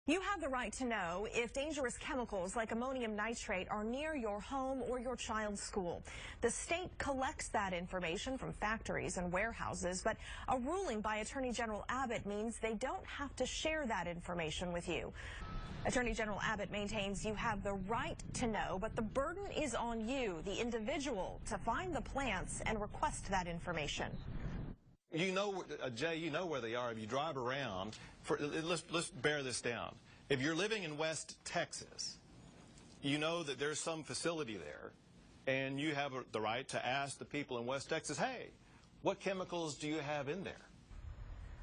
You have the right to know if dangerous chemicals like ammonium nitrate are near your home or your child's school. The state collects that information from factories and warehouses, but a ruling by Attorney General Abbott means they don't have to share that information with you. Attorney General Abbott maintains you have the right to know, but the burden is on you, the individual, to find the plants and request that information. You know, Jay, you know where they are. If you drive around, let's bear this down. If you're living in West Texas, you know that there's some facility there, and you have the right to ask the people in West Texas, hey, what chemicals do you have in there?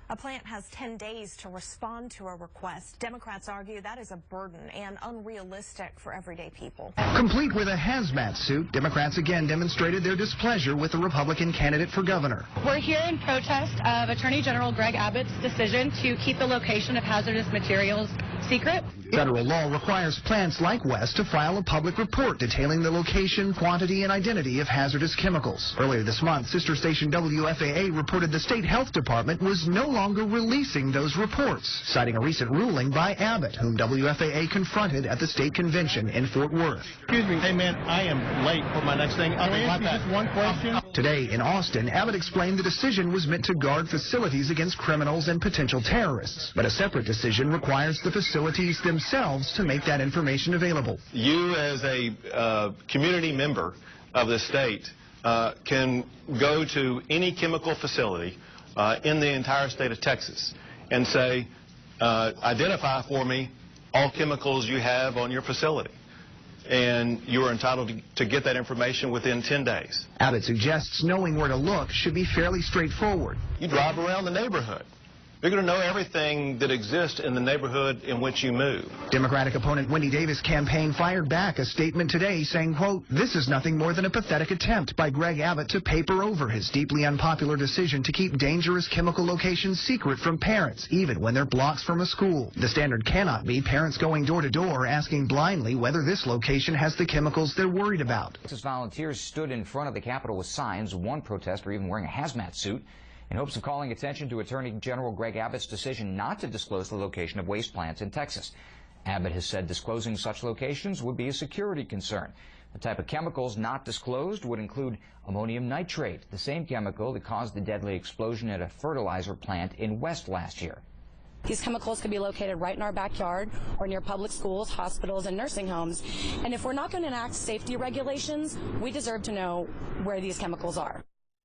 A plant has 10 days to respond to a request. Democrats argue that is a burden and unrealistic for everyday people. Complete with a hazmat suit, Democrats again demonstrated their displeasure with the Republican candidate for governor. We're here in protest of Attorney General Greg Abbott's decision to keep the location of hazardous materials secret. Federal law requires plants like West to file a public report detailing the location, quantity, and identity of hazardous chemicals. Earlier this month, sister station WFAA reported the state health department was no longer releasing those reports, citing a recent ruling by Abbott, whom WFAA confronted at the state convention in Fort Worth. Excuse me, hey man, I am late for my next thing. Can I ask you just one question? Today in Austin, Abbott explained the decision was meant to guard facilities against criminals and potential terrorists, but a separate decision requires the facilities themselves to make that information available. You, as a community member of the state, can go to any chemical facility in the entire state of Texas and say, identify for me all chemicals you have on your facility. And you are entitled to get that information within 10 days. Abbott suggests knowing where to look should be fairly straightforward. You drive around the neighborhood. You're going to know everything that exists in the neighborhood in which you move. Democratic opponent Wendy Davis' campaign fired back a statement today saying, quote, this is nothing more than a pathetic attempt by Greg Abbott to paper over his deeply unpopular decision to keep dangerous chemical locations secret from parents, even when they're blocks from a school. The standard cannot be parents going door to door asking blindly whether this location has the chemicals they're worried about. Texas volunteers stood in front of the Capitol with signs, one protester even wearing a hazmat suit, in hopes of calling attention to Attorney General Greg Abbott's decision not to disclose the location of waste plants in Texas. Abbott has said disclosing such locations would be a security concern. The type of chemicals not disclosed would include ammonium nitrate, the same chemical that caused the deadly explosion at a fertilizer plant in West last year. These chemicals could be located right in our backyard or near public schools, hospitals, and nursing homes. And if we're not going to enact safety regulations, we deserve to know where these chemicals are.